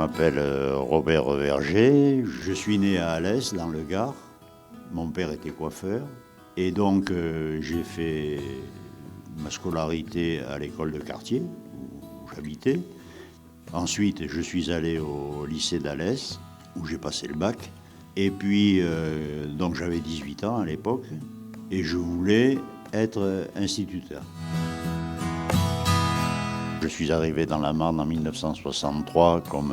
m'appelle Robert Verger. Je suis né à Alès, dans le Gard. Mon père était coiffeur. Et donc, j'ai fait ma scolarité à l'école de quartier, où j'habitais. Ensuite, je suis allé au lycée d'Alès, où j'ai passé le bac. Et puis, donc j'avais 18 ans à l'époque, et je voulais être instituteur. Je suis arrivé dans la Marne en 1963 comme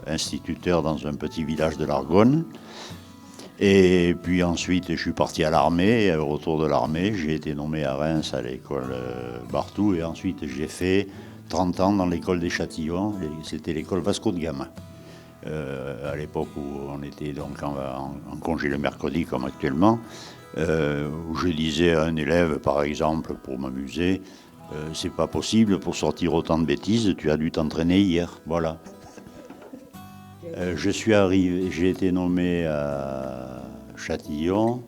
instituteur dans un petit village de l'Argonne. Et puis ensuite, je suis parti à l'armée. Et au retour de l'armée, j'ai été nommé à Reims à l'école Barthou. Et ensuite, j'ai fait 30 ans dans l'école des Châtillons. C'était l'école Vasco de Gama. À l'époque où on était donc en congé le mercredi comme actuellement, où je disais à un élève, par exemple, pour m'amuser, c'est pas possible, pour sortir autant de bêtises, tu as dû t'entraîner hier. Voilà. Je suis arrivé, j'ai été nommé à Châtillon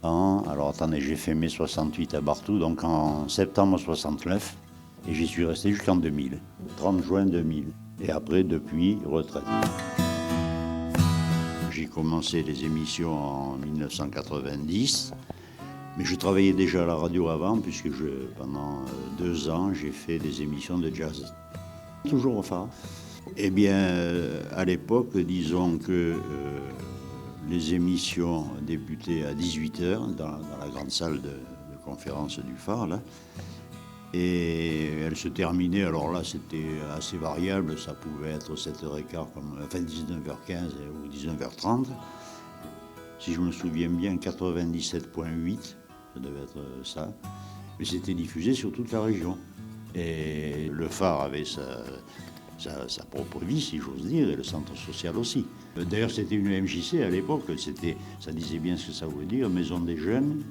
alors attendez, j'ai fait mai 68 à Barthou, donc en septembre 69, et j'y suis resté jusqu'en 2000, 30 juin 2000. Et après, depuis, retraite. J'ai commencé les émissions en 1990, mais je travaillais déjà à la radio avant, puisque pendant 2 ans, j'ai fait des émissions de jazz. Toujours au phare. Eh bien, à l'époque, disons que les émissions débutaient à 18h dans la grande salle de conférence du phare, là. Et elle se terminait, alors là c'était assez variable, ça pouvait être 7h15, enfin 19h15 ou 19h30. Si je me souviens bien, 97.8, ça devait être ça. Mais c'était diffusé sur toute la région. Et le phare avait sa propre vie, si j'ose dire, et le centre social aussi. D'ailleurs, c'était une MJC à l'époque, ça disait bien ce que ça voulait dire, maison des jeunes.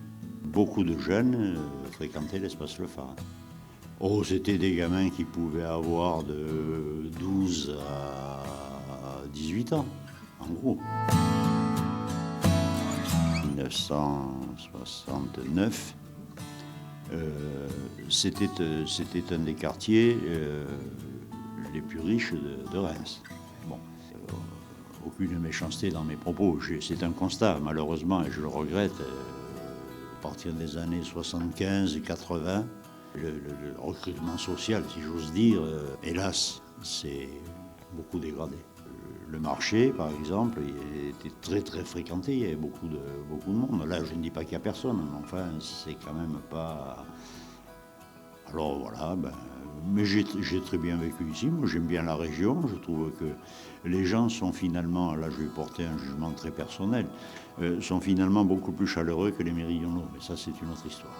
Beaucoup de jeunes fréquentaient l'espace Le Phare. Oh, c'était des gamins qui pouvaient avoir de 12 à 18 ans, en gros. 1969, c'était un des quartiers les plus riches de Reims. Bon, aucune méchanceté dans mes propos, c'est un constat, malheureusement, et je le regrette, à partir des années 75 et 80, le recrutement social, si j'ose dire, hélas, c'est beaucoup dégradé. Le marché, par exemple, il était très très fréquenté, il y avait beaucoup de monde. Là, je ne dis pas qu'il n'y a personne, mais enfin, c'est quand même pas... Alors voilà, mais j'ai très bien vécu ici, moi j'aime bien la région, je trouve que les gens sont finalement, là je vais porter un jugement très personnel, sont finalement beaucoup plus chaleureux que les méridionaux, mais ça c'est une autre histoire.